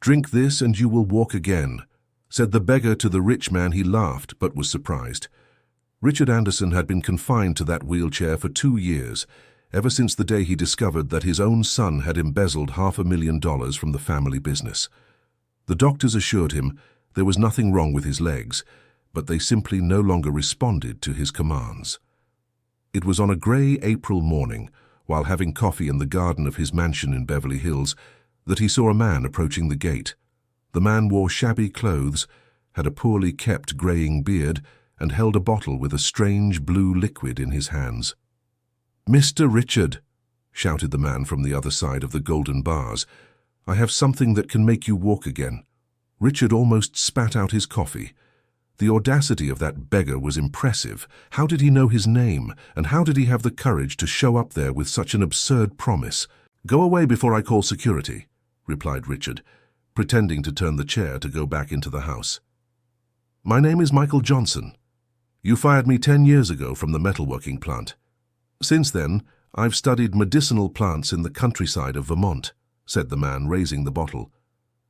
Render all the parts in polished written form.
"Drink this and you will walk again," said the beggar to the rich man. He laughed but was surprised. Richard Anderson had been confined to that wheelchair for 2 years, ever since the day he discovered that his own son had embezzled $500,000 from the family business. The doctors assured him there was nothing wrong with his legs, but they simply no longer responded to his commands. It was on a grey April morning, while having coffee in the garden of his mansion in Beverly Hills, that he saw a man approaching the gate. The man wore shabby clothes, had a poorly kept greying beard, and held a bottle with a strange blue liquid in his hands. "Mr. Richard," shouted the man from the other side of the golden bars, "I have something that can make you walk again." Richard almost spat out his coffee. The audacity of that beggar was impressive. How did he know his name, and how did he have the courage to show up there with such an absurd promise? "Go away before I call security," replied Richard, pretending to turn the chair to go back into the house. "My name is Michael Johnson. You fired me 10 years ago from the metalworking plant. Since then, I've studied medicinal plants in the countryside of Vermont," said the man, raising the bottle.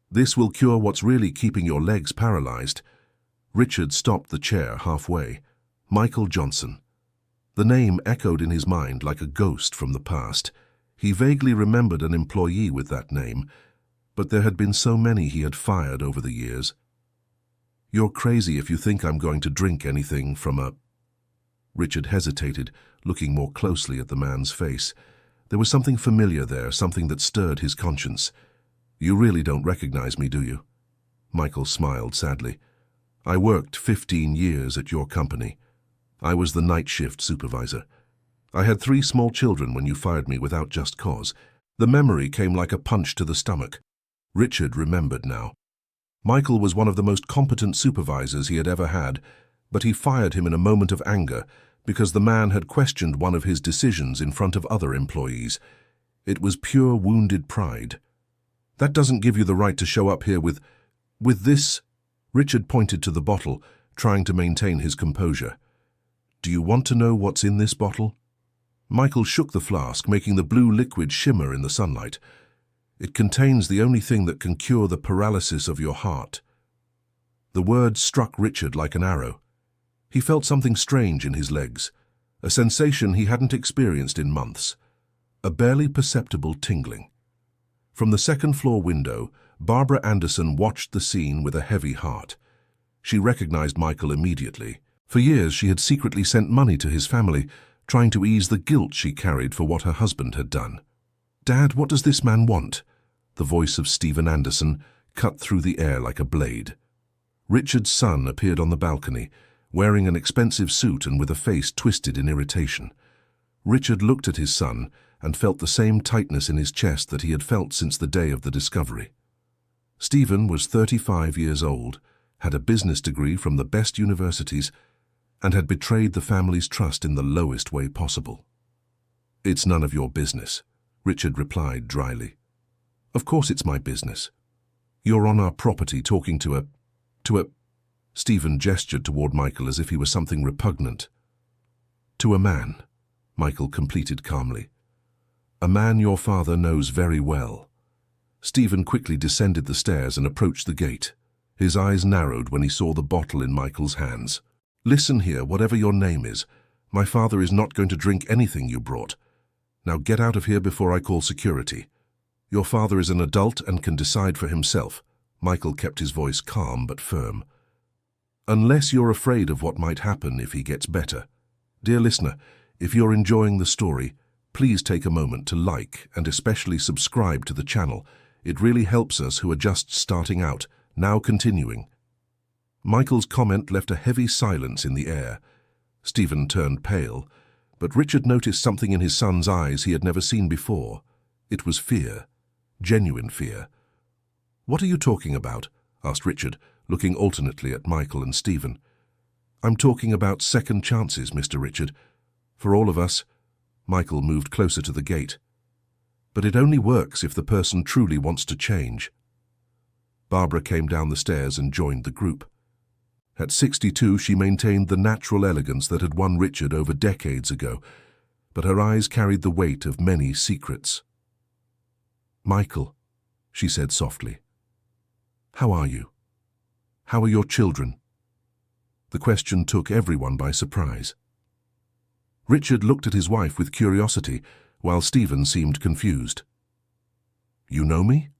"This will cure what's really keeping your legs paralyzed." Richard stopped the chair halfway. Michael Johnson. The name echoed in his mind like a ghost from the past. He vaguely remembered an employee with that name, but there had been so many he had fired over the years. "You're crazy if you think I'm going to drink anything from a—" Richard hesitated, looking more closely at the man's face. There was something familiar there, something that stirred his conscience. "You really don't recognize me, do you?" Michael smiled sadly. "I worked 15 years at your company. I was the night shift supervisor. I had 3 small children when you fired me without just cause." The memory came like a punch to the stomach. Richard remembered now. Michael was one of the most competent supervisors he had ever had, but he fired him in a moment of anger because the man had questioned one of his decisions in front of other employees. It was pure wounded pride. "That doesn't give you the right to show up here with this." Richard pointed to the bottle, trying to maintain his composure. "Do you want to know what's in this bottle?" Michael shook the flask, making the blue liquid shimmer in the sunlight. "It contains the only thing that can cure the paralysis of your heart." The word struck Richard like an arrow. He felt something strange in his legs, a sensation he hadn't experienced in months, a barely perceptible tingling. From the second-floor window, Barbara Anderson watched the scene with a heavy heart. She recognized Michael immediately. For years she had secretly sent money to his family, trying to ease the guilt she carried for what her husband had done. "Dad, what does this man want?" The voice of Stephen Anderson cut through the air like a blade. Richard's son appeared on the balcony, wearing an expensive suit and with a face twisted in irritation. Richard looked at his son and felt the same tightness in his chest that he had felt since the day of the discovery. Stephen was 35 years old, had a business degree from the best universities, and had betrayed the family's trust in the lowest way possible. "It's none of your business," Richard replied dryly. "Of course it's my business. You're on our property talking to a... Stephen gestured toward Michael as if he were something repugnant. "To a man," Michael completed calmly. "A man your father knows very well." Stephen quickly descended the stairs and approached the gate. His eyes narrowed when he saw the bottle in Michael's hands. "Listen here, whatever your name is. My father is not going to drink anything you brought. Now get out of here before I call security. Your father is an adult and can decide for himself." Michael kept his voice calm but firm. "Unless you're afraid of what might happen if he gets better. Dear listener, if you're enjoying the story, please take a moment to like and especially subscribe to the channel. It really helps us who are just starting out. Now continuing." Michael's comment left a heavy silence in the air. Stephen turned pale, but Richard noticed something in his son's eyes he had never seen before. It was fear, genuine fear. "What are you talking about?" asked Richard, looking alternately at Michael and Stephen. "I'm talking about second chances, Mr. Richard. For all of us." Michael moved closer to the gate. "But it only works if the person truly wants to change." Barbara came down the stairs and joined the group. At 62, she maintained the natural elegance that had won Richard over decades ago, but her eyes carried the weight of many secrets. "Michael," she said softly, How are you? How are your children? The question took everyone by surprise. Richard looked at his wife with curiosity, while Stephen seemed confused. "You know me?"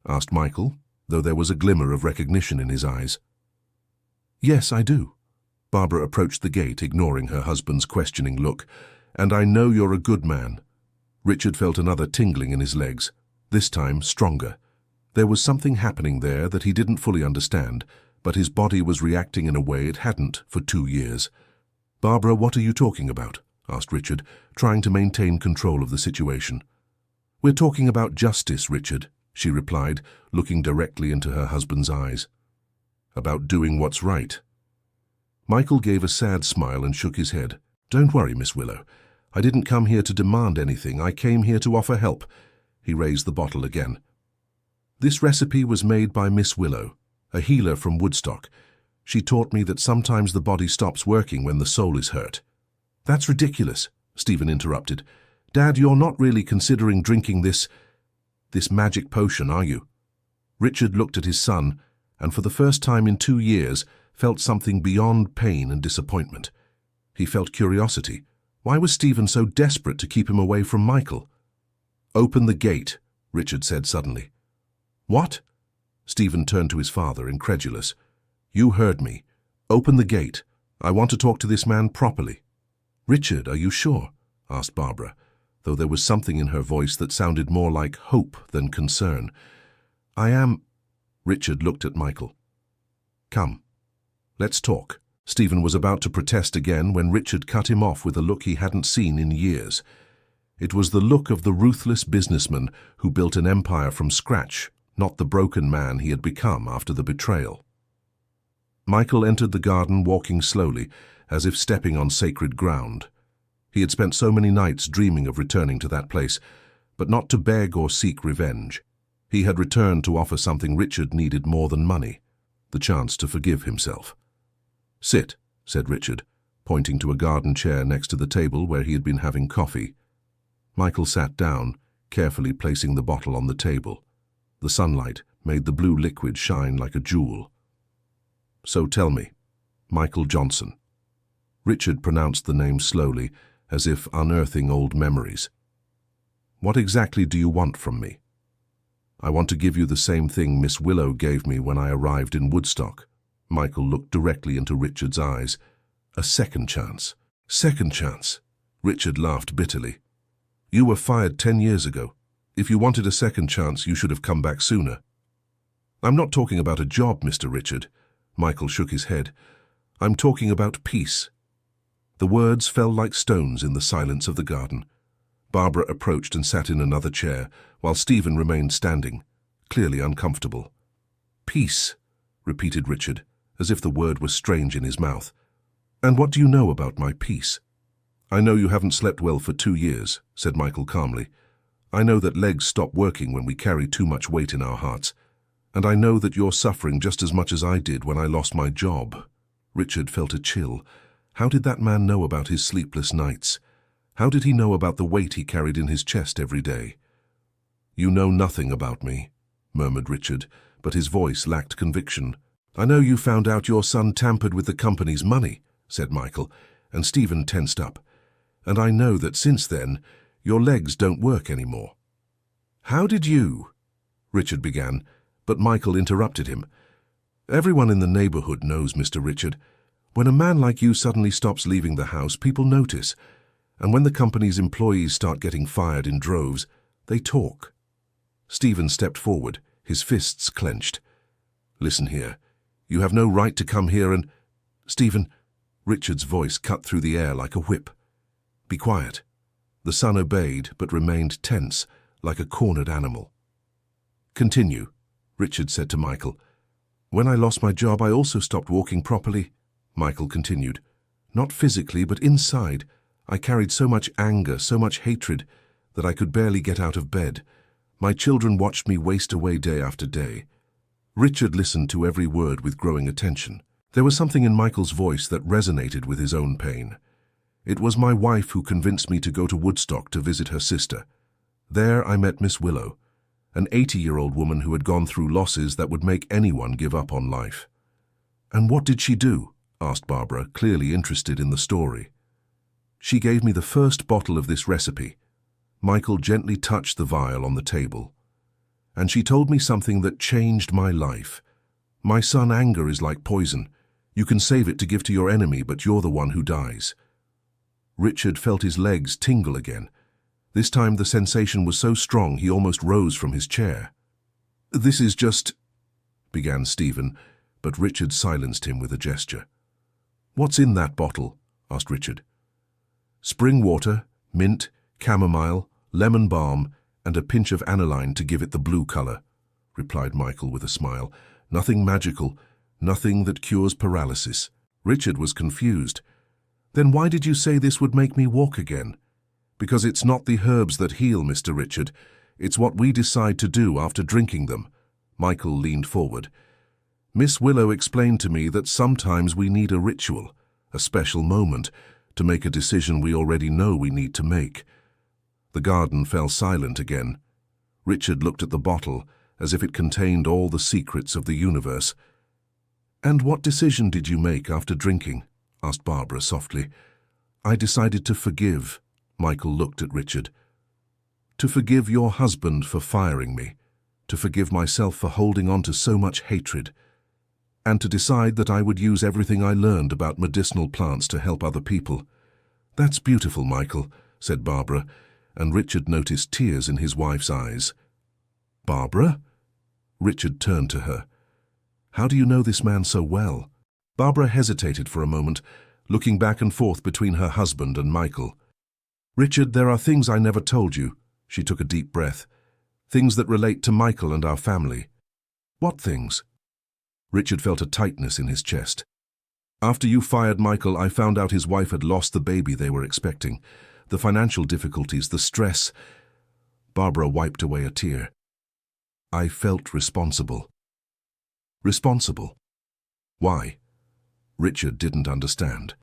asked Michael, though there was a glimmer of recognition in his eyes. "Yes, I do." Barbara approached the gate, ignoring her husband's questioning look. "And I know you're a good man." Richard felt another tingling in his legs, this time stronger. There was something happening there that he didn't fully understand, but his body was reacting in a way it hadn't for 2 years. "Barbara, what are you talking about?" asked Richard, trying to maintain control of the situation. "We're talking about justice, Richard," she replied, looking directly into her husband's eyes. "About doing what's right." Michael gave a sad smile and shook his head. "Don't worry, Miss Willow. I didn't come here to demand anything. I came here to offer help." He raised the bottle again. "This recipe was made by Miss Willow, a healer from Woodstock. She taught me that sometimes the body stops working when the soul is hurt." "That's ridiculous," Stephen interrupted. "Dad, you're not really considering drinking this magic potion, are you?" Richard looked at his son, and for the first time in 2 years, felt something beyond pain and disappointment. He felt curiosity. Why was Stephen so desperate to keep him away from Michael? "Open the gate," Richard said suddenly. "What?" Stephen turned to his father, incredulous. "You heard me. Open the gate. I want to talk to this man properly." "Richard, are you sure?" asked Barbara, though there was something in her voice that sounded more like hope than concern. "I am—" Richard looked at Michael. "Come, let's talk." Stephen was about to protest again when Richard cut him off with a look he hadn't seen in years. It was the look of the ruthless businessman who built an empire from scratch, not the broken man he had become after the betrayal. Michael entered the garden walking slowly, as if stepping on sacred ground. He had spent so many nights dreaming of returning to that place, but not to beg or seek revenge. He had returned to offer something Richard needed more than money, the chance to forgive himself. "Sit," said Richard, pointing to a garden chair next to the table where he had been having coffee. Michael sat down, carefully placing the bottle on the table. The sunlight made the blue liquid shine like a jewel. "So tell me, Michael Johnson." Richard pronounced the name slowly, as if unearthing old memories. "What exactly do you want from me?" "I want to give you the same thing Miss Willow gave me when I arrived in Woodstock." Michael looked directly into Richard's eyes. "A second chance." "Second chance?" Richard laughed bitterly. "You were fired 10 years ago. If you wanted a second chance, you should have come back sooner." "I'm not talking about a job, Mr. Richard." Michael shook his head. "I'm talking about peace." The words fell like stones in the silence of the garden. Barbara approached and sat in another chair, while Stephen remained standing, clearly uncomfortable. "Peace," repeated Richard, as if the word was strange in his mouth. "And what do you know about my peace?" "I know you haven't slept well for 2 years," said Michael calmly. "I know that legs stop working when we carry too much weight in our hearts. And I know that you're suffering just as much as I did when I lost my job." Richard felt a chill. How did that man know about his sleepless nights? How did he know about the weight he carried in his chest every day? "You know nothing about me," murmured Richard, but his voice lacked conviction. "I know you found out your son tampered with the company's money," said Michael, and Stephen tensed up. "And I know that since then, your legs don't work anymore." "How did you—" Richard began, but Michael interrupted him. "Everyone in the neighborhood knows, Mr. Richard. When a man like you suddenly stops leaving the house, people notice. And when the company's employees start getting fired in droves, they talk." Stephen stepped forward, his fists clenched. "Listen here. You have no right to come here and—" "Stephen," Richard's voice cut through the air like a whip. "Be quiet." The son obeyed, but remained tense, like a cornered animal. "Continue," Richard said to Michael. "When I lost my job, I also stopped walking properly," Michael continued. "Not physically, but inside. I carried so much anger, so much hatred, that I could barely get out of bed. My children watched me waste away day after day." Richard listened to every word with growing attention. There was something in Michael's voice that resonated with his own pain. "It was my wife who convinced me to go to Woodstock to visit her sister. There I met Miss Willow. an 80-year-old woman who had gone through losses that would make anyone give up on life. "And what did she do?" asked Barbara, clearly interested in the story. "She gave me the first bottle of this recipe." Michael gently touched the vial on the table. "And she told me something that changed my life. My son, anger is like poison. You can save it to give to your enemy, but you're the one who dies." Richard felt his legs tingle again. This time the sensation was so strong he almost rose from his chair. "This is just—" began Stephen, but Richard silenced him with a gesture. "What's in that bottle?" asked Richard. "Spring water, mint, chamomile, lemon balm, and a pinch of aniline to give it the blue color," replied Michael with a smile. "Nothing magical, nothing that cures paralysis." Richard was confused. "Then why did you say this would make me walk again?" "Because it's not the herbs that heal, Mr. Richard. It's what we decide to do after drinking them." Michael leaned forward. "Miss Willow explained to me that sometimes we need a ritual, a special moment, to make a decision we already know we need to make." The garden fell silent again. Richard looked at the bottle as if it contained all the secrets of the universe. "And what decision did you make after drinking?" asked Barbara softly. "I decided to forgive." Michael looked at Richard. "To forgive your husband for firing me, to forgive myself for holding on to so much hatred, and to decide that I would use everything I learned about medicinal plants to help other people." "That's beautiful, Michael," said Barbara, and Richard noticed tears in his wife's eyes. "Barbara?" Richard turned to her. "How do you know this man so well?" Barbara hesitated for a moment, looking back and forth between her husband and Michael. "Richard, there are things I never told you." She took a deep breath. "Things that relate to Michael and our family." "What things?" Richard felt a tightness in his chest. "After you fired Michael, I found out his wife had lost the baby they were expecting. The financial difficulties, the stress." Barbara wiped away a tear. "I felt responsible." "Responsible? Why?" Richard didn't understand.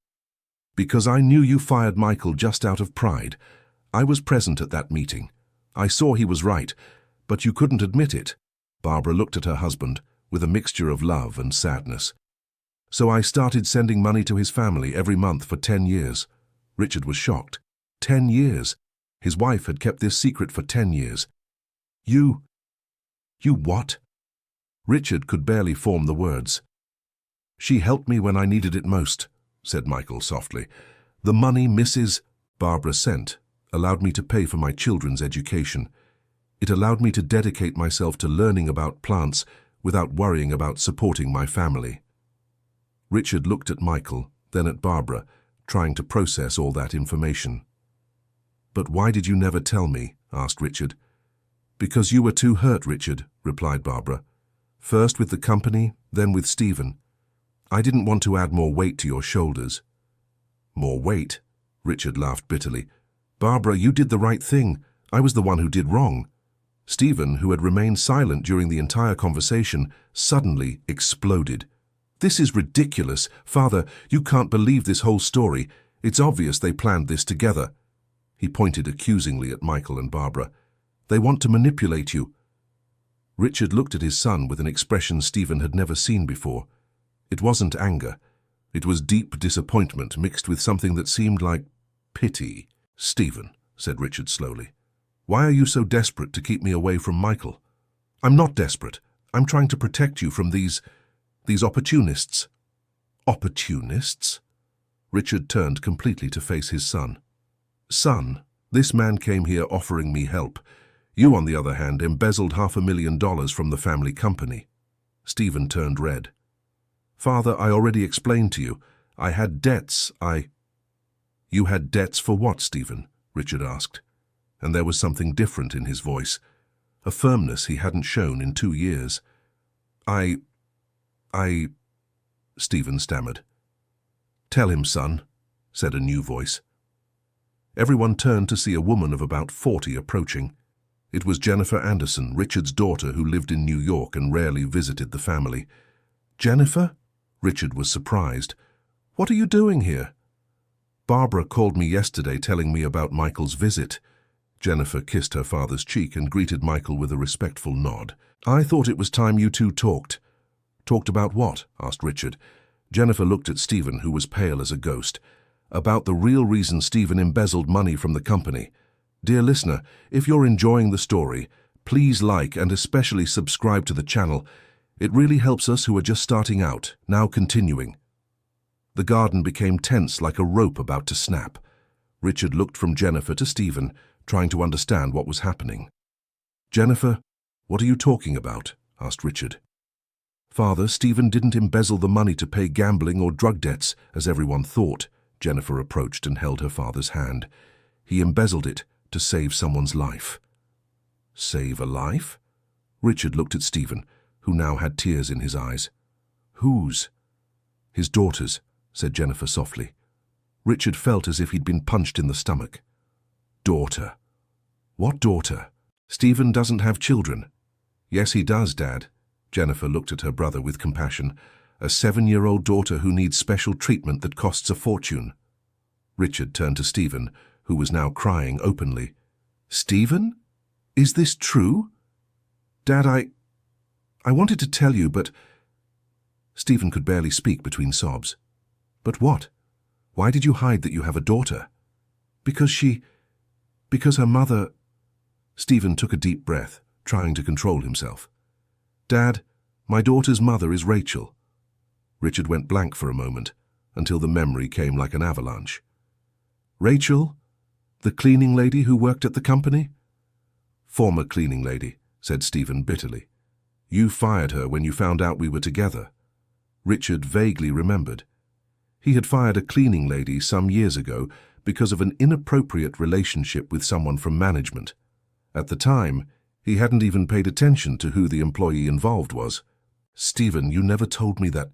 "Because I knew you fired Michael just out of pride. I was present at that meeting. I saw he was right, but you couldn't admit it." Barbara looked at her husband with a mixture of love and sadness. "So I started sending money to his family every month for 10 years. Richard was shocked. 10 years. His wife had kept this secret for 10 years. You what?" Richard could barely form the words. "She helped me when I needed it most," said Michael softly. "The money Mrs. Barbara sent allowed me to pay for my children's education. It allowed me to dedicate myself to learning about plants without worrying about supporting my family." Richard looked at Michael, then at Barbara, trying to process all that information. "But why did you never tell me?" asked Richard. "Because you were too hurt, Richard," replied Barbara. "First with the company, then with Stephen. I didn't want to add more weight to your shoulders." "More weight?" Richard laughed bitterly. "Barbara, you did the right thing. I was the one who did wrong." Stephen, who had remained silent during the entire conversation, suddenly exploded. "This is ridiculous. Father, you can't believe this whole story. It's obvious they planned this together." He pointed accusingly at Michael and Barbara. "They want to manipulate you." Richard looked at his son with an expression Stephen had never seen before. It wasn't anger. It was deep disappointment mixed with something that seemed like pity. "Stephen," said Richard slowly, "why are you so desperate to keep me away from Michael?" "I'm not desperate. I'm trying to protect you from these opportunists." "Opportunists?" Richard turned completely to face his son. "Son, this man came here offering me help. You, on the other hand, embezzled $500,000 from the family company." Stephen turned red. "Father, I already explained to you. I had debts. "You had debts for what, Stephen?" Richard asked. And there was something different in his voice, a firmness he hadn't shown in 2 years. I, Stephen stammered. "Tell him, son," said a new voice. Everyone turned to see a woman of about 40 approaching. It was Jennifer Anderson, Richard's daughter, who lived in New York and rarely visited the family. "Jennifer?" Richard was surprised. "What are you doing here?" "Barbara called me yesterday telling me about Michael's visit. Jennifer kissed her father's cheek and greeted Michael with a respectful nod. "I thought it was time you two talked." "Talked about what?" asked Richard. Jennifer looked at Stephen, who was pale as a ghost. "About the real reason Stephen embezzled money from the company. Dear listener, if you're enjoying the story, please like and especially subscribe to the channel. It really helps us who are just starting out. Now continuing." The garden became tense like a rope about to snap. Richard looked from Jennifer to Stephen, trying to understand what was happening. "Jennifer, what are you talking about?" asked Richard. "Father, Stephen didn't embezzle the money to pay gambling or drug debts, as everyone thought." Jennifer approached and held her father's hand. "He embezzled it to save someone's life." "Save a life?" Richard looked at Stephen, who now had tears in his eyes. "Whose?" "His daughter's," said Jennifer softly. Richard felt as if he'd been punched in the stomach. "Daughter? What daughter? Stephen doesn't have children." "Yes, he does, Dad." Jennifer looked at her brother with compassion. "A 7-year-old daughter who needs special treatment that costs a fortune." Richard turned to Stephen, who was now crying openly. "Stephen? Is this true?" "Dad, I wanted to tell you, but—" Stephen could barely speak between sobs. "But what? Why did you hide that you have a daughter?" Because her mother—" Stephen took a deep breath, trying to control himself. "Dad, my daughter's mother is Rachel." Richard went blank for a moment, until the memory came like an avalanche. "Rachel? The cleaning lady who worked at the company?" "Former cleaning lady," said Stephen bitterly. "You fired her when you found out we were together." Richard vaguely remembered. He had fired a cleaning lady some years ago because of an inappropriate relationship with someone from management. At the time, he hadn't even paid attention to who the employee involved was. "Stephen, you never told me that."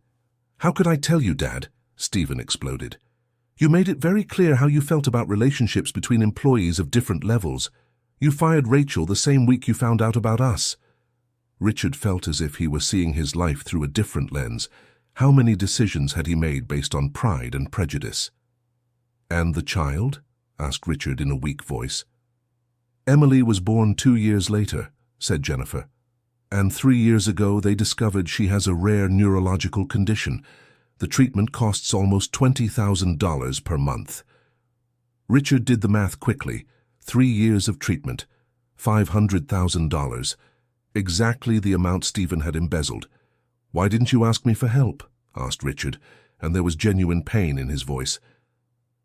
"How could I tell you, Dad?" Stephen exploded. "You made it very clear how you felt about relationships between employees of different levels. You fired Rachel the same week you found out about us." Richard felt as if he were seeing his life through a different lens. How many decisions had he made based on pride and prejudice? "And the child?" asked Richard in a weak voice. "Emily was born 2 years later," said Jennifer. "And 3 years ago they discovered she has a rare neurological condition. The treatment costs almost $20,000 per month." Richard did the math quickly. 3 years of treatment, $500,000. Exactly the amount Stephen had embezzled. "Why didn't you ask me for help?" asked Richard, and there was genuine pain in his voice.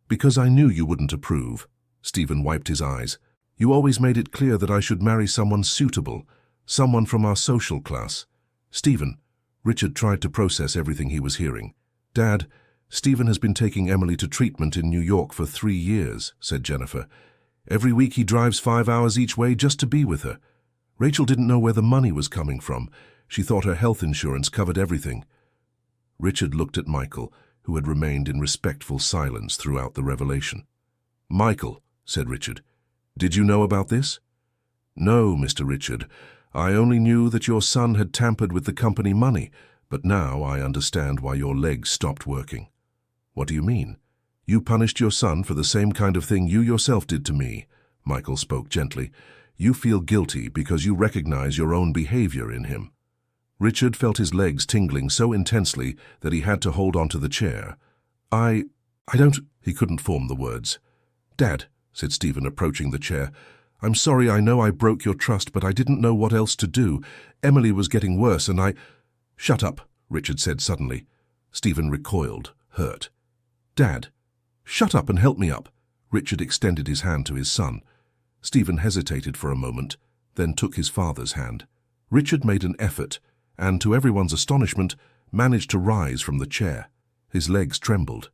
"Because I knew you wouldn't approve." Stephen wiped his eyes. "You always made it clear that I should marry someone suitable, someone from our social class." "Stephen," Richard tried to process everything he was hearing. "Dad, Stephen has been taking Emily to treatment in New York for 3 years, said Jennifer. "Every week he drives 5 hours each way just to be with her. Rachel didn't know where the money was coming from. She thought her health insurance covered everything." Richard looked at Michael, who had remained in respectful silence throughout the revelation. "Michael," said Richard, "did you know about this?" "No, Mr. Richard. I only knew that your son had tampered with the company money, but now I understand why your legs stopped working." "What do you mean?" "You punished your son for the same kind of thing you yourself did to me," Michael spoke gently. "You feel guilty because you recognize your own behavior in him." Richard felt his legs tingling so intensely that he had to hold onto the chair. I don't—" He couldn't form the words. "Dad," said Stephen, approaching the chair, "I'm sorry. I know I broke your trust, but I didn't know what else to do. Emily was getting worse and I—" "Shut up," Richard said suddenly. Stephen recoiled, hurt. "Dad, shut up and help me up." Richard extended his hand to his son. Stephen hesitated for a moment, then took his father's hand. Richard made an effort, and to everyone's astonishment, managed to rise from the chair. His legs trembled,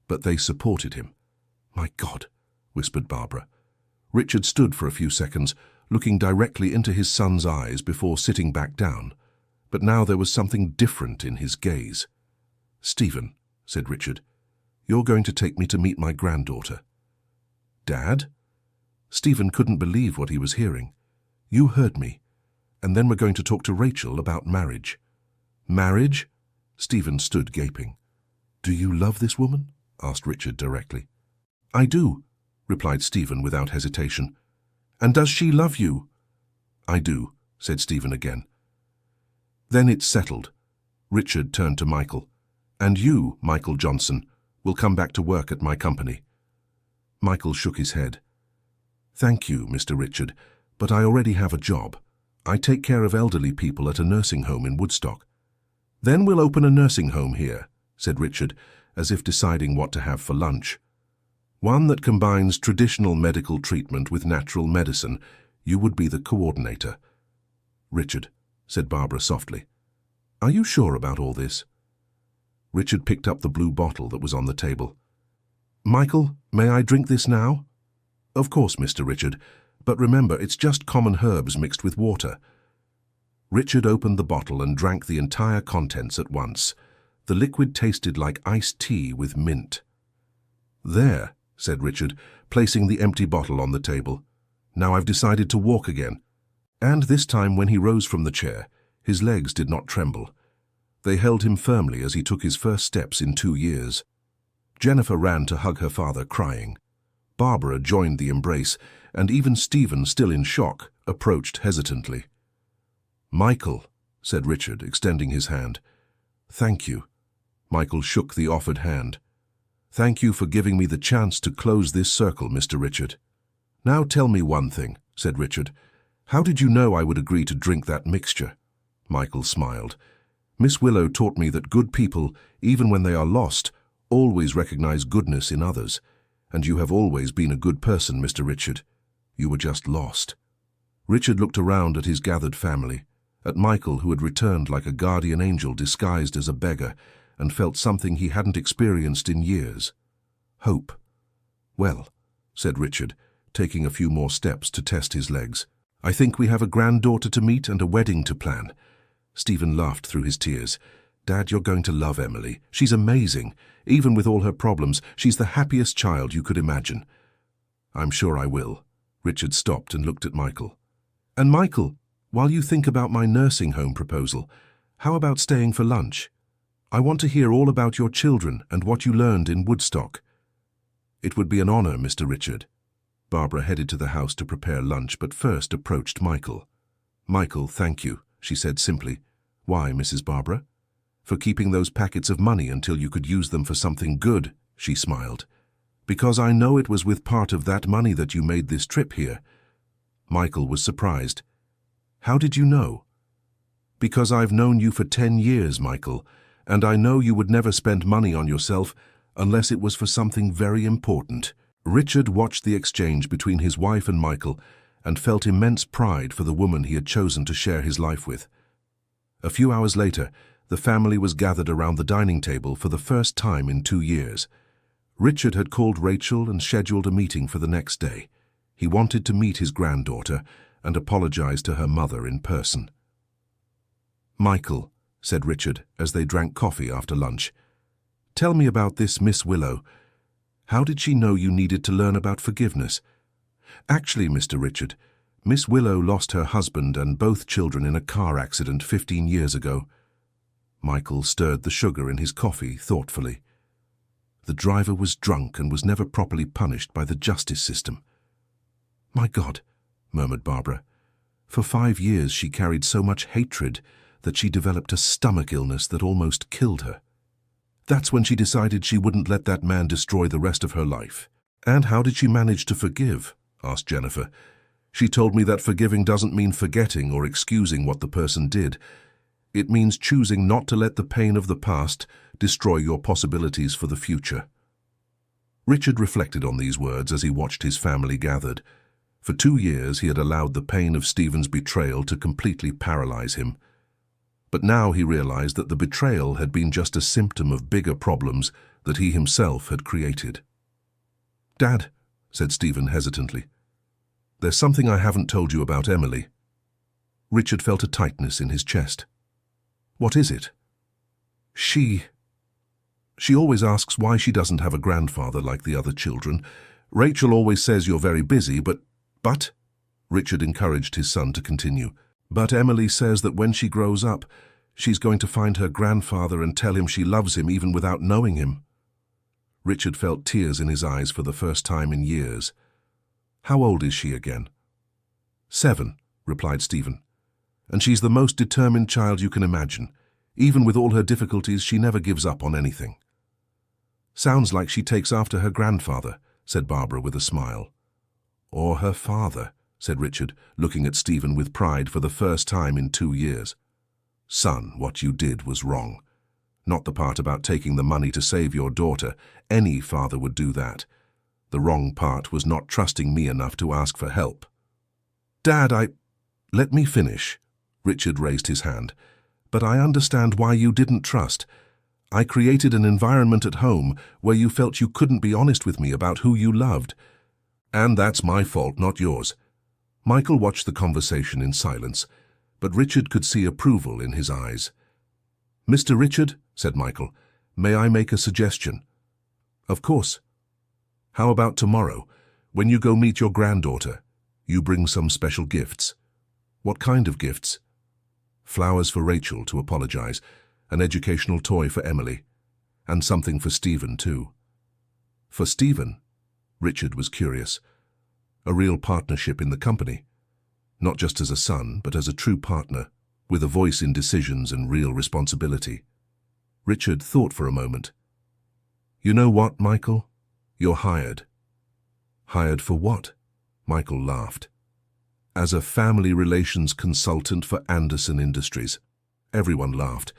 but they supported him. "My God," whispered Barbara. Richard stood for a few seconds, looking directly into his son's eyes before sitting back down. But now there was something different in his gaze. "Stephen," said Richard, "you're going to take me to meet my granddaughter." "Dad?" Stephen couldn't believe what he was hearing. "You heard me. And then we're going to talk to Rachel about marriage." "Marriage?" Stephen stood gaping. "Do you love this woman?" asked Richard directly. "I do," replied Stephen without hesitation. And does she love you? I do, said Stephen again. Then it's settled. Richard turned to Michael. And you, Michael Johnson, will come back to work at my company. Michael shook his head. Thank you, Mr. Richard, but I already have a job. I take care of elderly people at a nursing home in Woodstock. Then we'll open a nursing home here, said Richard, as if deciding what to have for lunch. One that combines traditional medical treatment with natural medicine. You would be the coordinator. Richard, said Barbara softly. Are you sure about all this? Richard picked up the blue bottle that was on the table. Michael, may I drink this now? Of course, Mr. Richard, but remember, it's just common herbs mixed with water. Richard opened the bottle and drank the entire contents at once. The liquid tasted like iced tea with mint. There, said Richard, placing the empty bottle on the table. Now I've decided to walk again. And this time when he rose from the chair, his legs did not tremble. They held him firmly as he took his first steps in 2 years. Jennifer ran to hug her father, crying. Barbara joined the embrace, and even Stephen, still in shock, approached hesitantly. Michael, said Richard, extending his hand. Thank you. Michael shook the offered hand. Thank you for giving me the chance to close this circle, Mr. Richard. Now tell me one thing, said Richard. How did you know I would agree to drink that mixture? Michael smiled. Miss Willow taught me that good people, even when they are lost, always recognize goodness in others. And you have always been a good person, Mr. Richard. You were just lost. Richard looked around at his gathered family, at Michael, who had returned like a guardian angel disguised as a beggar, and felt something he hadn't experienced in years. Hope. Well, said Richard, taking a few more steps to test his legs. I think we have a granddaughter to meet and a wedding to plan. Stephen laughed through his tears. Dad, you're going to love Emily. She's amazing. Even with all her problems, she's the happiest child you could imagine. I'm sure I will. Richard stopped and looked at Michael. And Michael, while you think about my nursing home proposal, how about staying for lunch? I want to hear all about your children and what you learned in Woodstock. It would be an honor, Mr. Richard. Barbara headed to the house to prepare lunch, but first approached Michael. Michael, thank you, she said simply. Why, Mrs. Barbara? For keeping those packets of money until you could use them for something good, she smiled. Because I know it was with part of that money that you made this trip here. Michael was surprised. How did you know? Because I've known you for 10 years, Michael, and I know you would never spend money on yourself unless it was for something very important. Richard watched the exchange between his wife and Michael and felt immense pride for the woman he had chosen to share his life with. A few hours later, the family was gathered around the dining table for the first time in 2 years. Richard had called Rachel and scheduled a meeting for the next day. He wanted to meet his granddaughter and apologize to her mother in person. Michael, said Richard as they drank coffee after lunch, tell me about this Miss Willow. How did she know you needed to learn about forgiveness? Actually, Mr. Richard, Miss Willow lost her husband and both children in a car accident 15 years ago. Michael stirred the sugar in his coffee thoughtfully. The driver was drunk and was never properly punished by the justice system. My God, murmured Barbara. For 5 years she carried so much hatred that she developed a stomach illness that almost killed her. That's when she decided she wouldn't let that man destroy the rest of her life. And how did she manage to forgive? Asked Jennifer. She told me that forgiving doesn't mean forgetting or excusing what the person did. It means choosing not to let the pain of the past destroy your possibilities for the future. Richard reflected on these words as he watched his family gathered. For 2 years he had allowed the pain of Stephen's betrayal to completely paralyze him. But now he realized that the betrayal had been just a symptom of bigger problems that he himself had created. Dad, said Stephen hesitantly, there's something I haven't told you about Emily. Richard felt a tightness in his chest. What is it? She always asks why she doesn't have a grandfather like the other children. Rachel always says you're very busy, but... Richard encouraged his son to continue. But Emily says that when she grows up, she's going to find her grandfather and tell him she loves him even without knowing him. Richard felt tears in his eyes for the first time in years. How old is she again? 7, replied Stephen. And she's the most determined child you can imagine. Even with all her difficulties, she never gives up on anything. Sounds like she takes after her grandfather, said Barbara with a smile. Or her father, said Richard, looking at Stephen with pride for the first time in 2 years. Son, what you did was wrong. Not the part about taking the money to save your daughter. Any father would do that. The wrong part was not trusting me enough to ask for help. Dad, Let me finish. Richard raised his hand. But I understand why you didn't trust. I created an environment at home where you felt you couldn't be honest with me about who you loved. And that's my fault, not yours. Michael watched the conversation in silence, but Richard could see approval in his eyes. Mr. Richard, said Michael, may I make a suggestion? Of course. How about tomorrow, when you go meet your granddaughter, you bring some special gifts? What kind of gifts? Flowers for Rachel to apologize, an educational toy for Emily, and something for Stephen too. For Stephen? Richard was curious. A real partnership in the company, not just as a son, but as a true partner, with a voice in decisions and real responsibility. Richard thought for a moment. You know what, Michael? You're hired. Hired for what? Michael laughed. As a family relations consultant for Anderson Industries. Everyone laughed,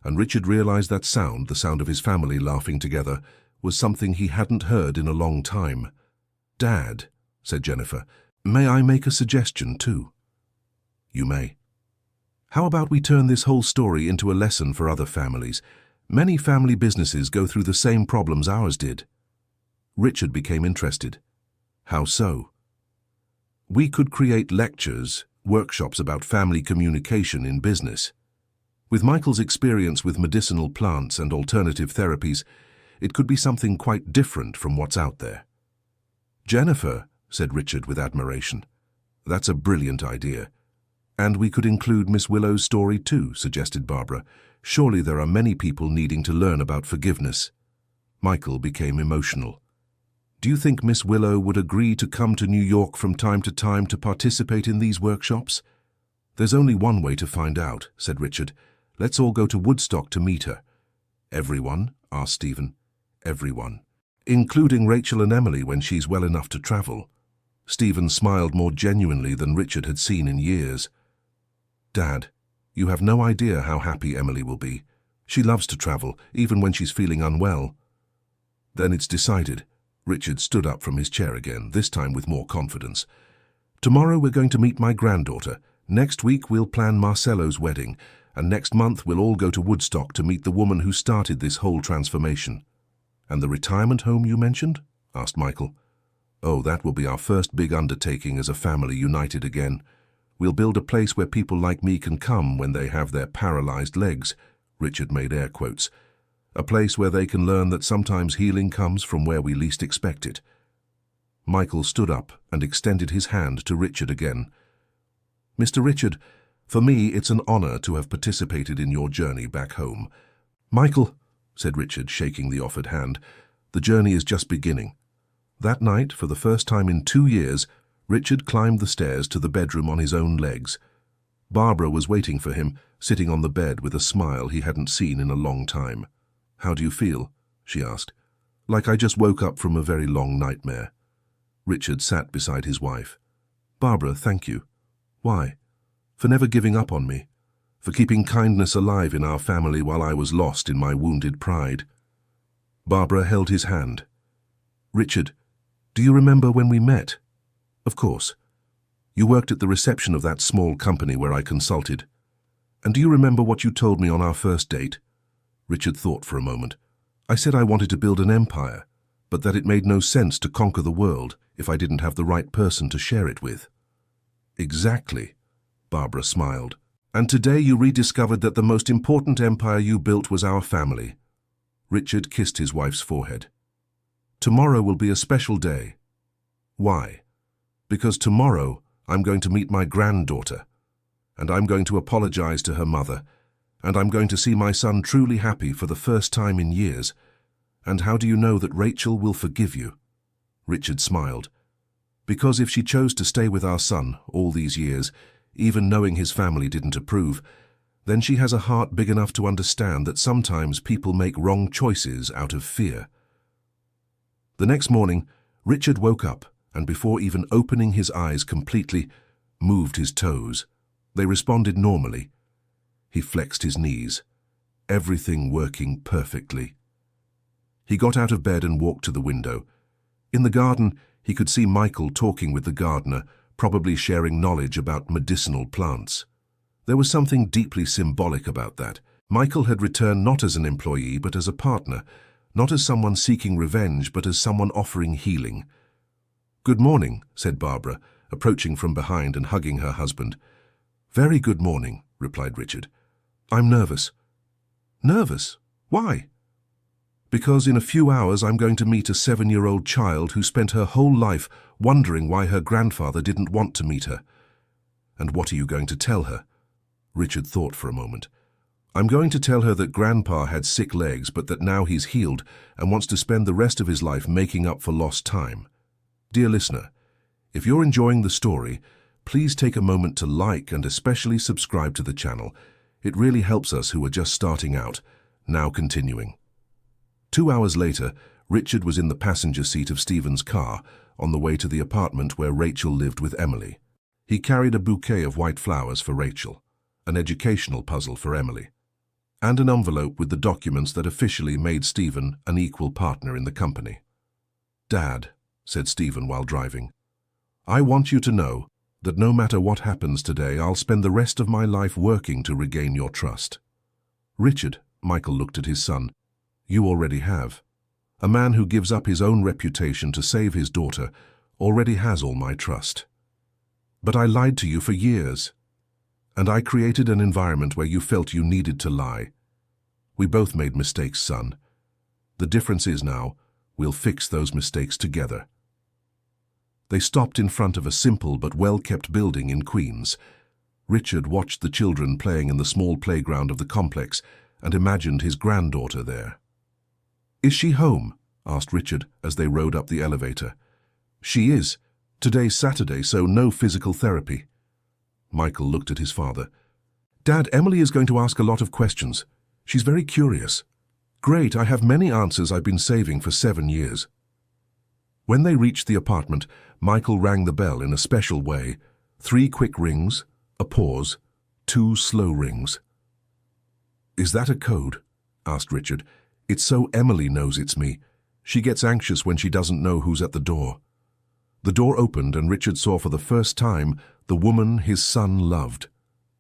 and Richard realized that sound, the sound of his family laughing together, was something he hadn't heard in a long time. Dad, said Jennifer, may I make a suggestion too? You may. How about we turn this whole story into a lesson for other families? Many family businesses go through the same problems ours did. Richard became interested. How so? We could create lectures, workshops about family communication in business. With Michael's experience with medicinal plants and alternative therapies, it could be something quite different from what's out there. Jennifer, said Richard with admiration. That's a brilliant idea. And we could include Miss Willow's story too, suggested Barbara. Surely there are many people needing to learn about forgiveness. Michael became emotional. Do you think Miss Willow would agree to come to New York from time to participate in these workshops? There's only one way to find out, said Richard. Let's all go to Woodstock to meet her. Everyone? Asked Stephen. Everyone. Including Rachel and Emily when she's well enough to travel. Stephen smiled more genuinely than Richard had seen in years. Dad, you have no idea how happy Emily will be. She loves to travel, even when she's feeling unwell. Then it's decided. Richard stood up from his chair again, this time with more confidence. Tomorrow we're going to meet my granddaughter. Next week we'll plan Marcello's wedding, and next month we'll all go to Woodstock to meet the woman who started this whole transformation. And the retirement home you mentioned? Asked Michael. Oh, that will be our first big undertaking as a family united again. We'll build a place where people like me can come when they have their paralyzed legs. Richard made air quotes. A place where they can learn that sometimes healing comes from where we least expect it. Michael stood up and extended his hand to Richard again. Mr. Richard, for me it's an honor to have participated in your journey back home. Michael, said Richard, shaking the offered hand, the journey is just beginning. That night, for the first time in 2 years, Richard climbed the stairs to the bedroom on his own legs. Barbara was waiting for him, sitting on the bed with a smile he hadn't seen in a long time. How do you feel? She asked. Like I just woke up from a very long nightmare. Richard sat beside his wife. Barbara, thank you. Why? For never giving up on me. For keeping kindness alive in our family while I was lost in my wounded pride. Barbara held his hand. Richard, do you remember when we met? Of course. You worked at the reception of that small company where I consulted. And do you remember what you told me on our first date? Richard thought for a moment. I said I wanted to build an empire, but that it made no sense to conquer the world if I didn't have the right person to share it with. Exactly, Barbara smiled. And today you rediscovered that the most important empire you built was our family. Richard kissed his wife's forehead. Tomorrow will be a special day. Why? Because tomorrow I'm going to meet my granddaughter, and I'm going to apologize to her mother, and I'm going to see my son truly happy for the first time in years. And how do you know that Rachel will forgive you? Richard smiled. Because if she chose to stay with our son all these years, even knowing his family didn't approve, then she has a heart big enough to understand that sometimes people make wrong choices out of fear. The next morning, Richard woke up and before even opening his eyes completely, moved his toes. They responded normally. He flexed his knees, everything working perfectly. He got out of bed and walked to the window. In the garden, he could see Michael talking with the gardener, probably sharing knowledge about medicinal plants. There was something deeply symbolic about that. Michael had returned not as an employee but as a partner, not as someone seeking revenge but as someone offering healing. "Good morning," said Barbara, approaching from behind and hugging her husband. "Very good morning," replied Richard. "I'm nervous." "Nervous? Why?" "Because in a few hours I'm going to meet a 7-year-old child who spent her whole life wondering why her grandfather didn't want to meet her." "And what are you going to tell her?" Richard thought for a moment. "I'm going to tell her that Grandpa had sick legs but that now he's healed and wants to spend the rest of his life making up for lost time." Dear listener, if you're enjoying the story, please take a moment to like and especially subscribe to the channel. It really helps us who are just starting out. Now continuing. 2 hours later, Richard was in the passenger seat of Stephen's car on the way to the apartment where Rachel lived with Emily. He carried a bouquet of white flowers for Rachel, an educational puzzle for Emily, and an envelope with the documents that officially made Stephen an equal partner in the company. "Dad," said Stephen while driving, "I want you to know that no matter what happens today, I'll spend the rest of my life working to regain your trust." "Richard," Michael looked at his son, "you already have. A man who gives up his own reputation to save his daughter already has all my trust. But I lied to you for years, and I created an environment where you felt you needed to lie. We both made mistakes, son. The difference is now, we'll fix those mistakes together." They stopped in front of a simple but well-kept building in Queens. Richard watched the children playing in the small playground of the complex and imagined his granddaughter there. "Is she home?" asked Richard as they rode up the elevator. "She is. Today's Saturday, so no physical therapy." Michael looked at his father. "Dad, Emily is going to ask a lot of questions. She's very curious." "Great, I have many answers I've been saving for 7 years." When they reached the apartment, Michael rang the bell in a special way. 3 quick rings, a pause, 2 slow rings. "Is that a code?" asked Richard. "It's so Emily knows it's me. She gets anxious when she doesn't know who's at the door." The door opened and Richard saw for the first time the woman his son loved.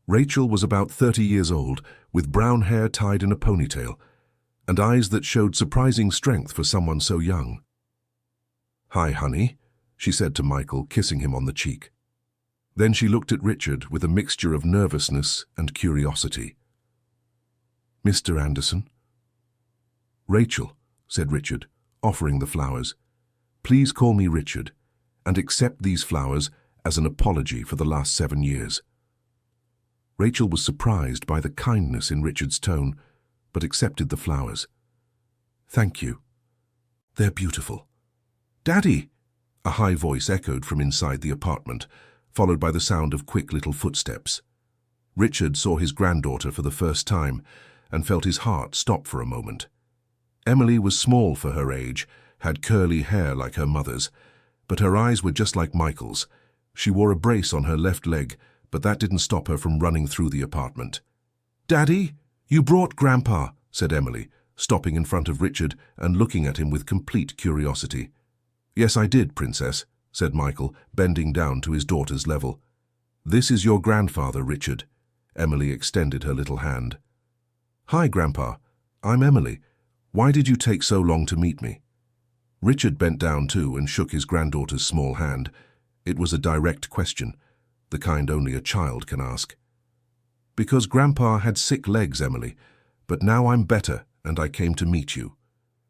Rachel was about 30 years old, with brown hair tied in a ponytail, and eyes that showed surprising strength for someone so young. "Hi, honey," she said to Michael, kissing him on the cheek. Then she looked at Richard with a mixture of nervousness and curiosity. "Mr. Anderson?" "Rachel," said Richard, offering the flowers. "Please call me Richard, and accept these flowers as an apology for the last 7 years." Rachel was surprised by the kindness in Richard's tone, but accepted the flowers. "Thank you. They're beautiful." "Daddy!" A high voice echoed from inside the apartment, followed by the sound of quick little footsteps. Richard saw his granddaughter for the first time and felt his heart stop for a moment. Emily was small for her age, had curly hair like her mother's, but her eyes were just like Michael's. She wore a brace on her left leg, but that didn't stop her from running through the apartment. "Daddy, you brought Grandpa," said Emily, stopping in front of Richard and looking at him with complete curiosity. "Yes, I did, Princess," said Michael, bending down to his daughter's level. "This is your grandfather, Richard." Emily extended her little hand. "Hi, Grandpa. I'm Emily. Why did you take so long to meet me?" Richard bent down too and shook his granddaughter's small hand. It was a direct question, the kind only a child can ask. "Because Grandpa had sick legs, Emily, but now I'm better and I came to meet you."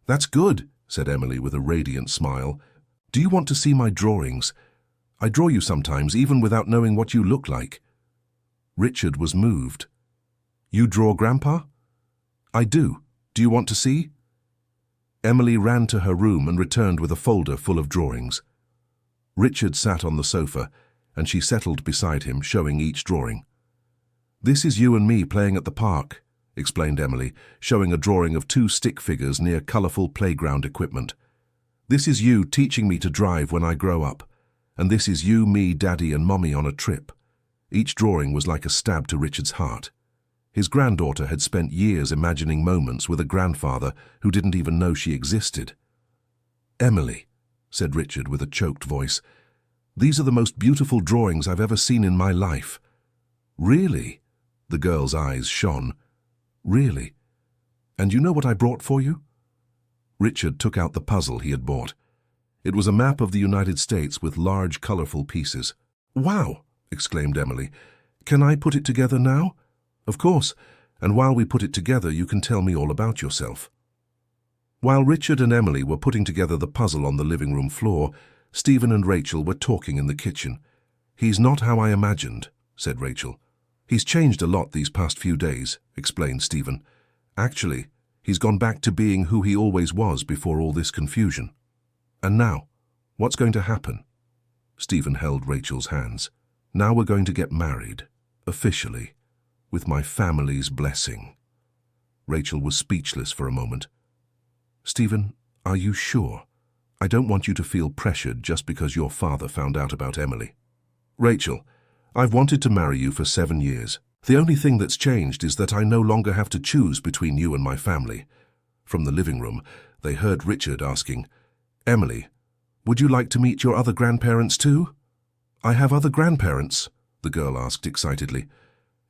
"That's good," said Emily with a radiant smile. "Do you want to see my drawings? I draw you sometimes, even without knowing what you look like." Richard was moved. "You draw Grandpa?" "I do. Do you want to see?" Emily ran to her room and returned with a folder full of drawings. Richard sat on the sofa, and she settled beside him, showing each drawing. "This is you and me playing at the park," explained Emily, showing a drawing of two stick figures near colourful playground equipment. "This is you teaching me to drive when I grow up. And this is you, me, Daddy and Mommy on a trip." Each drawing was like a stab to Richard's heart. His granddaughter had spent years imagining moments with a grandfather who didn't even know she existed. "Emily," said Richard with a choked voice, "these are the most beautiful drawings I've ever seen in my life." "Really?" The girl's eyes shone. "Really? And you know what I brought for you?" Richard took out the puzzle he had bought. It was a map of the United States with large, colorful pieces. "Wow!" exclaimed Emily. "Can I put it together now?" "Of course, and while we put it together you can tell me all about yourself." While Richard and Emily were putting together the puzzle on the living room floor, Stephen and Rachel were talking in the kitchen. "He's not how I imagined," said Rachel. "He's changed a lot these past few days," explained Stephen. "Actually, he's gone back to being who he always was before all this confusion." "And now, what's going to happen?" Stephen held Rachel's hands. "Now we're going to get married, officially, with my family's blessing." Rachel was speechless for a moment. "Stephen, are you sure? I don't want you to feel pressured just because your father found out about Emily." "Rachel, I've wanted to marry you for 7 years. The only thing that's changed is that I no longer have to choose between you and my family." From the living room, they heard Richard asking, "Emily, would you like to meet your other grandparents too?" "I have other grandparents?" the girl asked excitedly.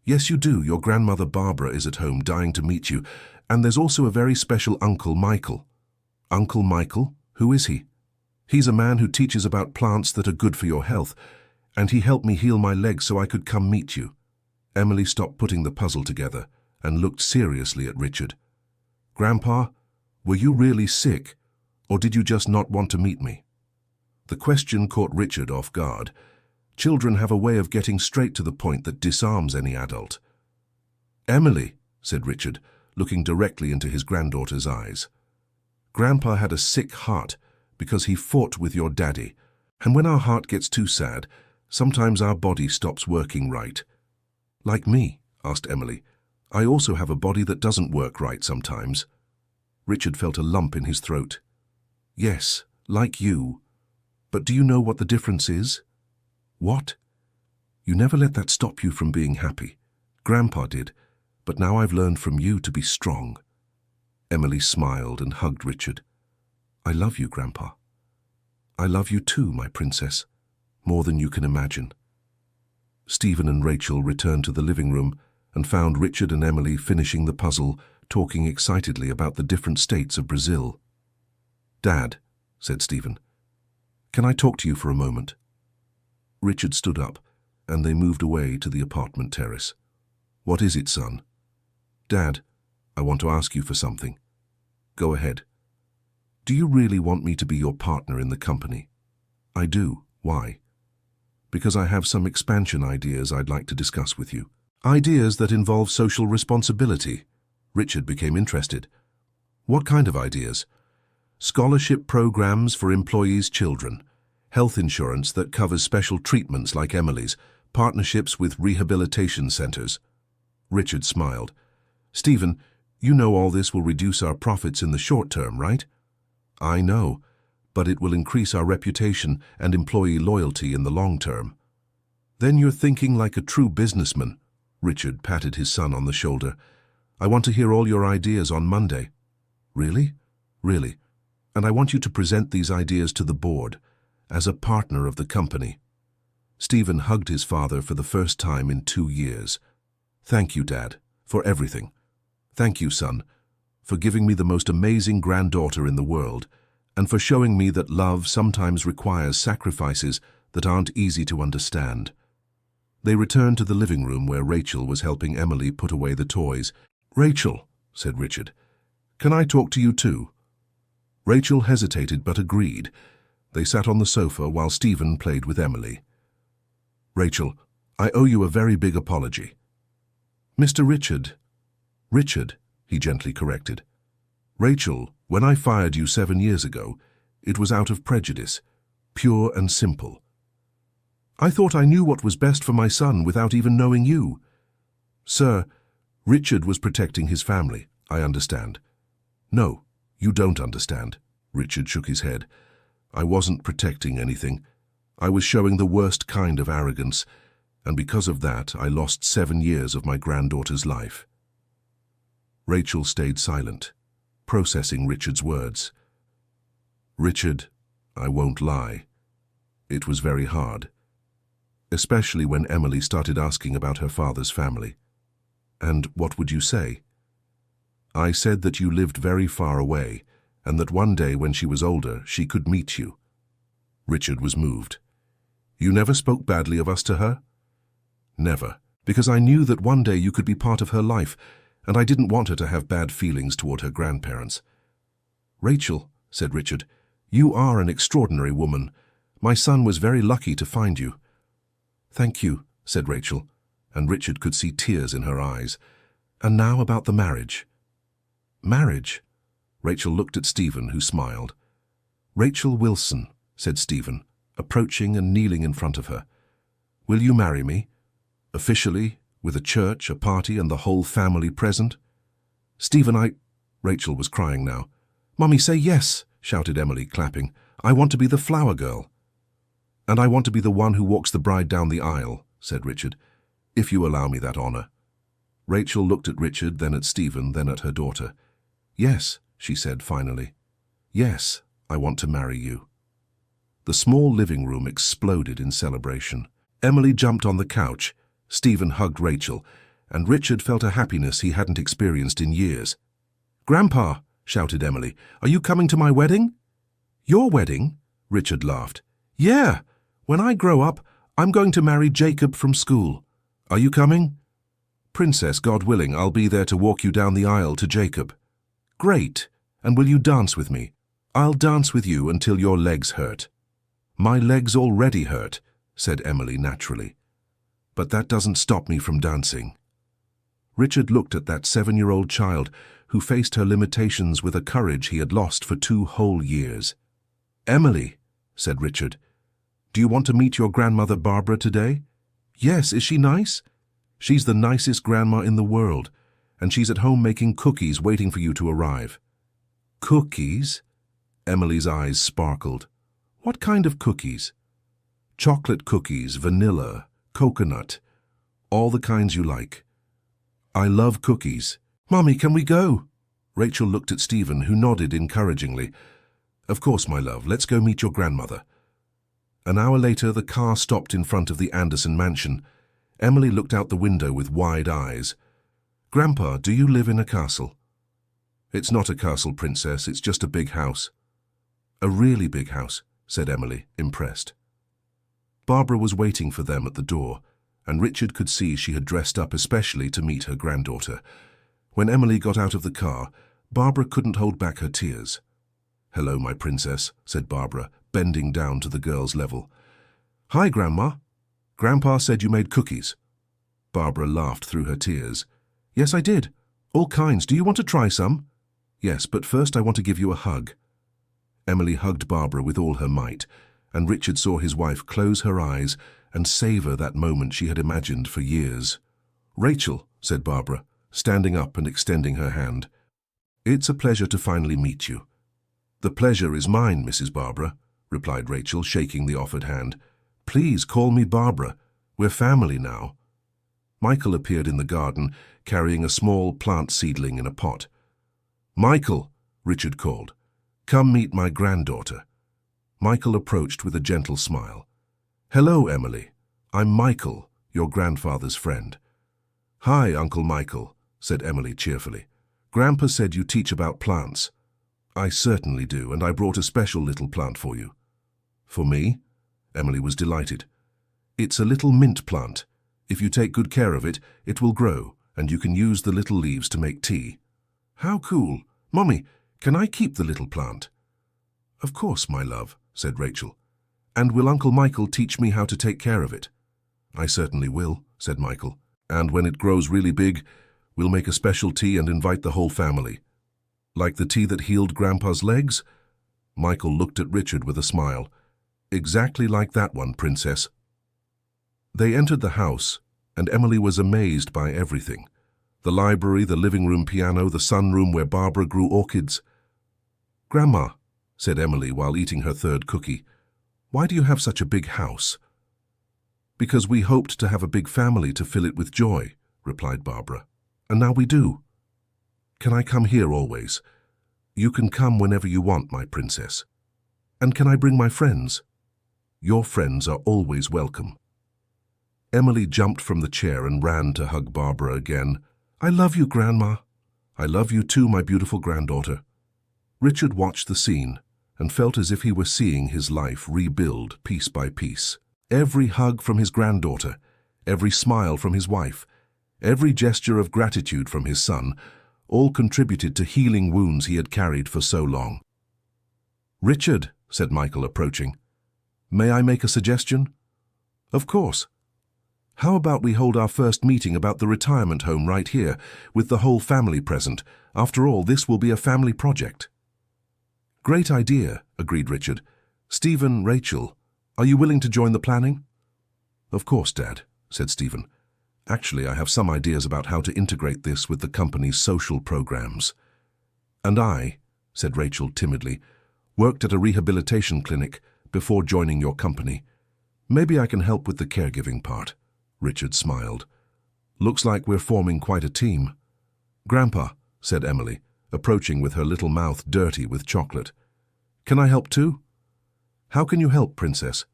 "Yes, you do. Your grandmother Barbara is at home dying to meet you, and there's also a very special Uncle Michael." "Uncle Michael? Who is he?" "He's a man who teaches about plants that are good for your health, and he helped me heal my leg so I could come meet you." Emily stopped putting the puzzle together and looked seriously at Richard. "Grandpa, were you really sick, or did you just not want to meet me?" The question caught Richard off guard. Children have a way of getting straight to the point that disarms any adult. "Emily," said Richard, looking directly into his granddaughter's eyes, "Grandpa had a sick heart because he fought with your daddy, and when our heart gets too sad, sometimes our body stops working right." "Like me?" asked Emily. "I also have a body that doesn't work right sometimes." Richard felt a lump in his throat. "Yes, like you. But do you know what the difference is?" "What?" "You never let that stop you from being happy. Grandpa did, but now I've learned from you to be strong." Emily smiled and hugged Richard. "I love you, Grandpa. I love you too, my princess, more than you can imagine." Stephen and Rachel returned to the living room and found Richard and Emily finishing the puzzle, talking excitedly about the different states of Brazil. "Dad," said Stephen, "can I talk to you for a moment?" Richard stood up, and they moved away to the apartment terrace. "What is it, son?" "Dad, I want to ask you for something." "Go ahead." "Do you really want me to be your partner in the company?" "I do. Why?" "Because I have some expansion ideas I'd like to discuss with you." "Ideas that involve social responsibility?" Richard became interested. "What kind of ideas?" "Scholarship programs for employees' children, health insurance that covers special treatments like Emily's, partnerships with rehabilitation centers." Richard smiled. "Stephen, you know all this will reduce our profits in the short term, right?" "I know, but it will increase our reputation and employee loyalty in the long term." "Then you're thinking like a true businessman." Richard patted his son on the shoulder. "I want to hear all your ideas on Monday." "Really?" "Really. And I want you to present these ideas to the board, as a partner of the company." Stephen hugged his father for the first time in 2 years. "Thank you, Dad, for everything. Thank you, son, for giving me the most amazing granddaughter in the world, and for showing me that love sometimes requires sacrifices that aren't easy to understand." They returned to the living room where Rachel was helping Emily put away the toys. "Rachel," said Richard, "can I talk to you too?" Rachel hesitated but agreed. They sat on the sofa while Stephen played with Emily. "Rachel, I owe you a very big apology." "Mr. Richard." "Richard," he gently corrected. "Rachel, when I fired you 7 years ago, it was out of prejudice. pure and simple. "I thought I knew what was best for my son without even knowing you." "Sir, Richard was protecting his family, I understand." "No, you don't understand." Richard shook his head. "I wasn't protecting anything. I was showing the worst kind of arrogance, and because of that, I lost 7 years of my granddaughter's life." Rachel stayed silent, processing Richard's words. "Richard, I won't lie. It was very hard, especially when Emily started asking about her father's family." "And what would you say?" "I said that you lived very far away, and that one day when she was older, she could meet you." Richard was moved. "You never spoke badly of us to her?" "Never, because I knew that one day you could be part of her life, and I didn't want her to have bad feelings toward her grandparents." "Rachel," said Richard, "you are an extraordinary woman. My son was very lucky to find you." "Thank you," said Rachel, and Richard could see tears in her eyes. "And now about the marriage." "Marriage?" Rachel looked at Stephen, who smiled. "Rachel Wilson," said Stephen, approaching and kneeling in front of her. "Will you marry me? Officially, with a church, a party, and the whole family present?" "Stephen, Rachel was crying now. "Mummy, say yes," shouted Emily, clapping. "I want to be the flower girl." "And I want to be the one who walks the bride down the aisle," said Richard, "if you allow me that honor." Rachel looked at Richard, then at Stephen, then at her daughter. "Yes," she said finally. "Yes, I want to marry you." The small living room exploded in celebration. Emily jumped on the couch, Stephen hugged Rachel, and Richard felt a happiness he hadn't experienced in years. "Grandpa," shouted Emily, "are you coming to my wedding?" "Your wedding?" Richard laughed. "Yeah, when I grow up, I'm going to marry Jacob from school. Are you coming?" "Princess, God willing, I'll be there to walk you down the aisle to Jacob." "Great, and will you dance with me?" "I'll dance with you until your legs hurt." "My legs already hurt," said Emily naturally. "But that doesn't stop me from dancing." Richard looked at that 7-year-old child who faced her limitations with a courage he had lost for 2 whole years. "Emily," said Richard, "do you want to meet your grandmother Barbara today?" "Yes, is she nice?" "She's the nicest grandma in the world, and she's at home making cookies waiting for you to arrive." "Cookies?" Emily's eyes sparkled. "What kind of cookies?" "Chocolate cookies, vanilla, coconut, all the kinds you like." "I love cookies." "Mommy, can we go?" Rachel looked at Stephen, who nodded encouragingly. "Of course, my love, let's go meet your grandmother." An hour later, the car stopped in front of the Anderson mansion. Emily looked out the window with wide eyes. "Grandpa, do you live in a castle?" "It's not a castle, Princess, it's just a big house." "A really big house," said Emily, impressed. Barbara was waiting for them at the door, and Richard could see she had dressed up especially to meet her granddaughter. When Emily got out of the car, Barbara couldn't hold back her tears. "Hello, my princess," said Barbara, bending down to the girl's level. "Hi, Grandma. Grandpa said you made cookies." Barbara laughed through her tears. "Yes, I did. All kinds. Do you want to try some?" "Yes, but first I want to give you a hug." Emily hugged Barbara with all her might, and Richard saw his wife close her eyes and savor that moment she had imagined for years. "Rachel," said Barbara, standing up and extending her hand. "It's a pleasure to finally meet you." "The pleasure is mine, Mrs. Barbara," replied Rachel, shaking the offered hand. "Please call me Barbara. We're family now." Michael appeared in the garden, carrying a small plant seedling in a pot. "Michael," Richard called, "come meet my granddaughter." Michael approached with a gentle smile. "Hello, Emily. I'm Michael, your grandfather's friend." "Hi, Uncle Michael," said Emily cheerfully. "Grandpa said you teach about plants." "I certainly do, and I brought a special little plant for you." "For me?" Emily was delighted. "It's a little mint plant. If you take good care of it, it will grow, and you can use the little leaves to make tea." "How cool! Mommy, can I keep the little plant?" "Of course, my love," said Rachel. "And will Uncle Michael teach me how to take care of it?" "I certainly will," said Michael. "And when it grows really big, we'll make a special tea and invite the whole family." "Like the tea that healed Grandpa's legs?" Michael looked at Richard with a smile. Exactly like that one, Princess. They entered the house, and Emily was amazed by everything. The library, the living room piano, the sunroom where Barbara grew orchids. "Grandma," said Emily while eating her third cookie, "why do you have such a big house?" "Because we hoped to have a big family to fill it with joy," replied Barbara. "And now we do. Can I come here always?" "You can come whenever you want, my princess." "And can I bring my friends?" "Your friends are always welcome." Emily jumped from the chair and ran to hug Barbara again. "I love you, Grandma." "I love you too, my beautiful granddaughter." Richard watched the scene and felt as if he were seeing his life rebuild piece by piece. Every hug from his granddaughter, every smile from his wife, every gesture of gratitude from his son, all contributed to healing wounds he had carried for so long. "Richard," said Michael, approaching, "may I make a suggestion?" "Of course." "How about we hold our first meeting about the retirement home right here, with the whole family present? After all, this will be a family project." "Great idea," agreed Richard. "Stephen, Rachel, are you willing to join the planning?" "Of course, Dad," said Stephen. "Actually, I have some ideas about how to integrate this with the company's social programs." "And I," said Rachel timidly, "worked at a rehabilitation clinic before joining your company. Maybe I can help with the caregiving part." Richard smiled. "Looks like we're forming quite a team." "Grandpa," said Emily, approaching with her little mouth dirty with chocolate, "can I help too?" "How can you help, Princess?"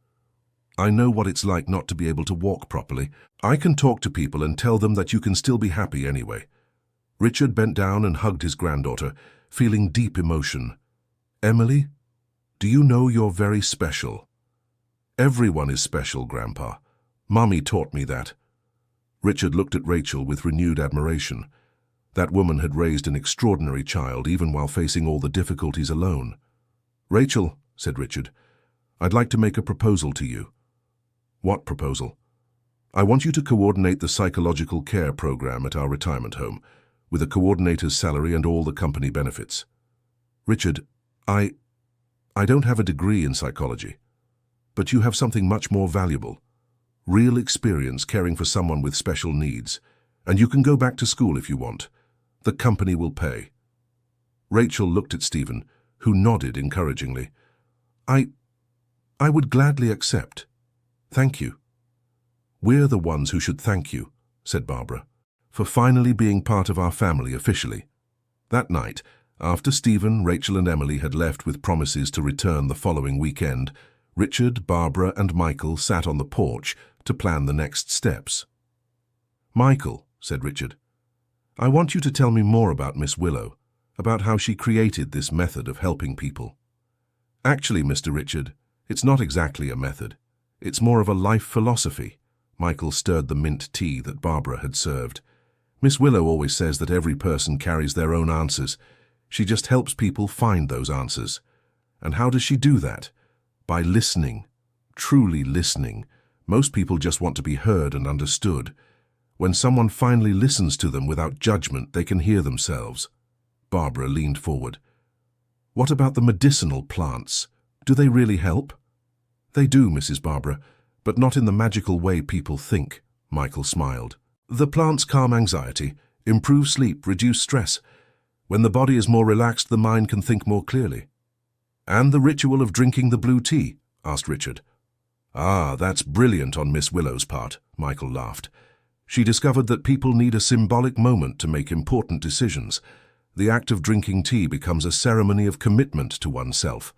"I know what it's like not to be able to walk properly. I can talk to people and tell them that you can still be happy anyway." Richard bent down and hugged his granddaughter, feeling deep emotion. "Emily, do you know you're very special?" "Everyone is special, Grandpa. Mommy taught me that." Richard looked at Rachel with renewed admiration. That woman had raised an extraordinary child, even while facing all the difficulties alone. "Rachel," said Richard, "I'd like to make a proposal to you." "What proposal?" "I want you to coordinate the psychological care program at our retirement home, with a coordinator's salary and all the company benefits." "Richard, I don't have a degree in psychology. But you have something much more valuable. Real experience caring for someone with special needs. And you can go back to school if you want. The company will pay." Rachel looked at Stephen, who nodded encouragingly. I would gladly accept. Thank you." "We're the ones who should thank you," said Barbara, "for finally being part of our family officially." That night, after Stephen, Rachel and Emily had left with promises to return the following weekend, Richard, Barbara and Michael sat on the porch to plan the next steps. "Michael," said Richard, "I want you to tell me more about Miss Willow, about how she created this method of helping people." "Actually, Mr. Richard, it's not exactly a method. It's more of a life philosophy." Michael stirred the mint tea that Barbara had served. "Miss Willow always says that every person carries their own answers. She just helps people find those answers. And how does she do that? By listening, truly listening. Most people just want to be heard and understood. When someone finally listens to them without judgment, they can hear themselves." Barbara leaned forward. "What about the medicinal plants? Do they really help?" "They do, Mrs. Barbara, but not in the magical way people think," Michael smiled. "The plants calm anxiety, improve sleep, reduce stress. When the body is more relaxed, the mind can think more clearly." "And the ritual of drinking the blue tea?" asked Richard. "Ah, that's brilliant on Miss Willow's part," Michael laughed. "She discovered that people need a symbolic moment to make important decisions. The act of drinking tea becomes a ceremony of commitment to oneself."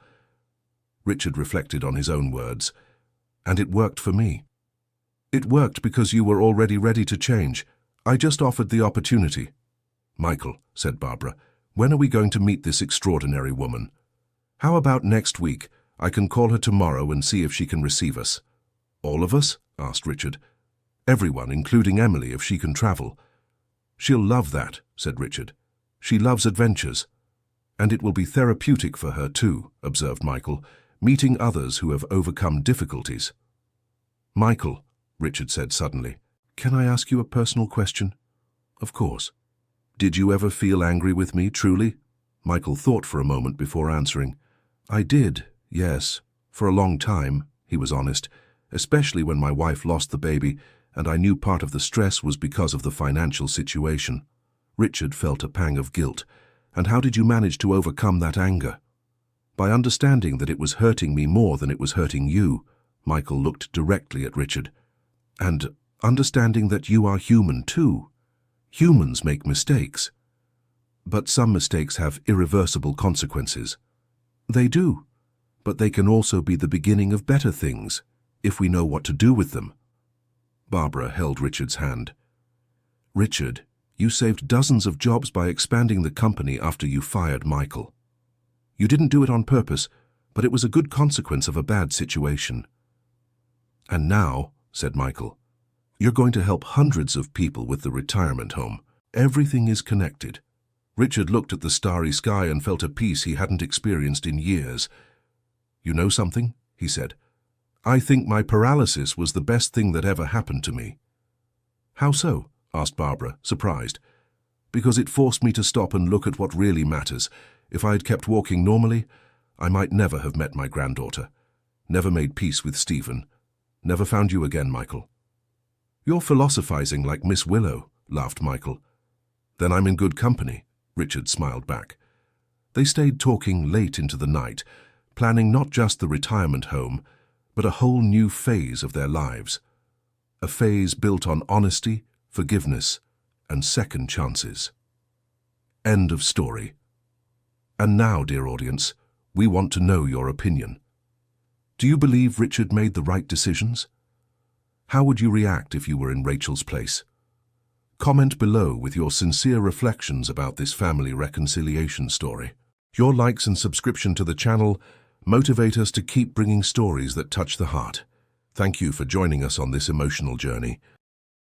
Richard reflected on his own words. "And it worked for me." "It worked because you were already ready to change. I just offered the opportunity." "Michael," said Barbara, "when are we going to meet this extraordinary woman?" "How about next week? I can call her tomorrow and see if she can receive us." "All of us?" asked Richard. "Everyone, including Emily, if she can travel." "She'll love that," said Richard. "She loves adventures." "And it will be therapeutic for her too," observed Michael, "meeting others who have overcome difficulties." "Michael," Richard said suddenly, "can I ask you a personal question?" "Of course." "Did you ever feel angry with me, truly?" Michael thought for a moment before answering. "I did, yes, for a long time." he was honest, especially when my wife lost the baby and I knew part of the stress was because of the financial situation. Richard felt a pang of guilt. And how did you manage to overcome that anger? By understanding that it was hurting me more than it was hurting you. Michael looked directly at Richard. And understanding that you are human too. Humans make mistakes. But some mistakes have irreversible consequences. They do, but they can also be the beginning of better things, if we know what to do with them. Barbara held Richard's hand. Richard, you saved dozens of jobs by expanding the company after you fired Michael. You didn't do it on purpose, but it was a good consequence of a bad situation. And now, said Michael, you're going to help hundreds of people with the retirement home. Everything is connected. Richard looked at the starry sky and felt a peace he hadn't experienced in years. You know something? He said. I think my paralysis was the best thing that ever happened to me. How so? Asked Barbara, surprised. Because it forced me to stop and look at what really matters. If I had kept walking normally, I might never have met my granddaughter, never made peace with Stephen, never found you again, Michael. You're philosophizing like Miss Willow, laughed Michael. Then I'm in good company, Richard smiled back. They stayed talking late into the night, planning not just the retirement home, but a whole new phase of their lives. A phase built on honesty, forgiveness, and second chances. End of story. And now, dear audience, we want to know your opinion. Do you believe Richard made the right decisions? How would you react if you were in Rachel's place? Comment below with your sincere reflections about this family reconciliation story. Your likes and subscription to the channel motivate us to keep bringing stories that touch the heart. Thank you for joining us on this emotional journey.